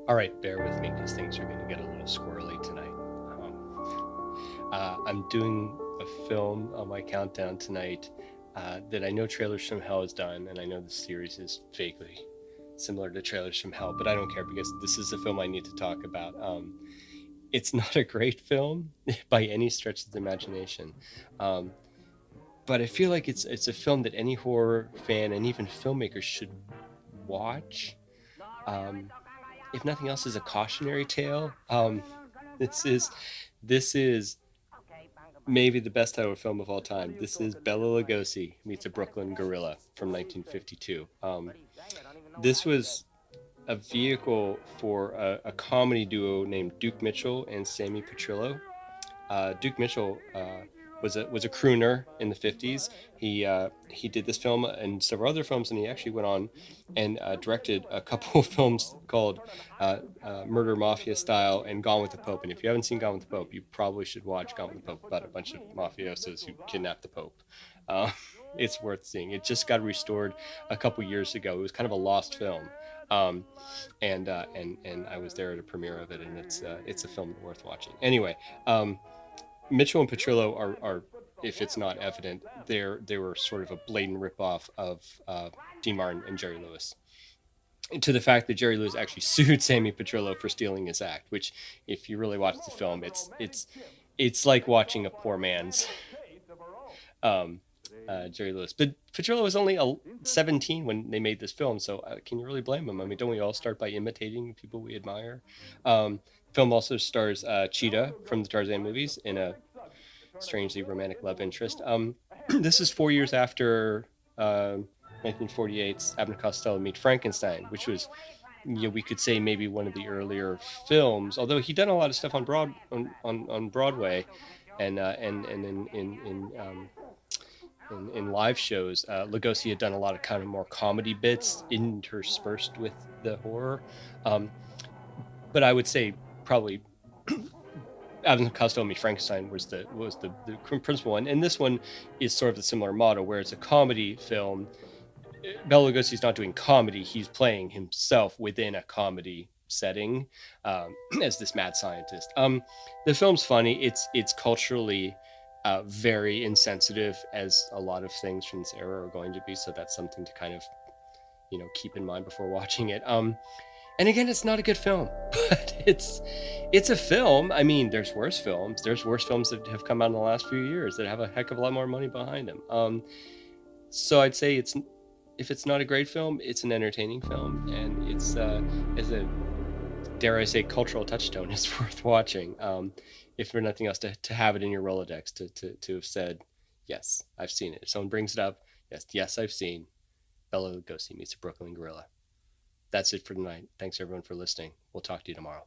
All right, bear with me because things are going to get a little squirrely tonight. I'm doing a film on my countdown tonight that I know Trailers from Hell has done, and I know the series is vaguely similar to Trailers from Hell, but I don't care because this is a film I need to talk about. It's not a great film by any stretch of the imagination, um, but I feel like it's a film that any horror fan and even filmmaker should watch. Um, if nothing else, is a cautionary tale. This is this is maybe the best title film of all time. This is Bela Lugosi meets a Brooklyn Gorilla from 1952. This was a vehicle for a comedy duo named Duke Mitchell and Sammy Petrillo. Duke Mitchell was a crooner in the 50s. He did this film and several other films, and he actually went on and directed a couple of films called Murder Mafia Style and Gone with the Pope. And if you haven't seen Gone with the Pope, you probably should watch Gone with the Pope, about a bunch of mafiosos who kidnapped the Pope. Uh, it's worth seeing. It just got restored a couple years ago. It was kind of a lost film. Um, and I was there at a premiere of it, and it's a film worth watching. Anyway, Mitchell and Petrillo are, if it's not evident, they were sort of a blatant ripoff of Dean Martin and Jerry Lewis. To the fact that Jerry Lewis actually sued Sammy Petrillo for stealing his act, which, if you really watch the film, it's like watching a poor man's um, Jerry Lewis. But Petrillo was only 17 when they made this film, so can you really blame him? I mean, don't we all start by imitating people we admire? Film also stars Cheetah from the Tarzan movies in a strangely romantic love interest. This is 4 years after 1948's Abbott and Costello Meet Frankenstein, which was, we could say, maybe one of the earlier films. Although he'd done a lot of stuff on Broadway, and in live shows. Lugosi had done a lot of kind of more comedy bits interspersed with the horror. Um, but I would say probably Abbott and Costello Meet Frankenstein was the principal one, and this one is sort of the similar model, where it's a comedy film. Bela Lugosi's not doing comedy; he's playing himself within a comedy setting as this mad scientist. The film's funny. It's culturally very insensitive, as a lot of things from this era are going to be. So that's something to kind of keep in mind before watching it. And again, it's not a good film, but it's a film. I mean, there's worse films. There's worse films that have come out in the last few years that have a heck of a lot more money behind them. So I'd say if it's not a great film, it's an entertaining film, and it's as a, dare I say, cultural touchstone, it's worth watching. If for nothing else, to have it in your Rolodex, to have said, yes, I've seen it. If someone brings it up, yes, I've seen Bela Lugosi meets a Brooklyn Gorilla. That's it for tonight. Thanks everyone for listening. We'll talk to you tomorrow.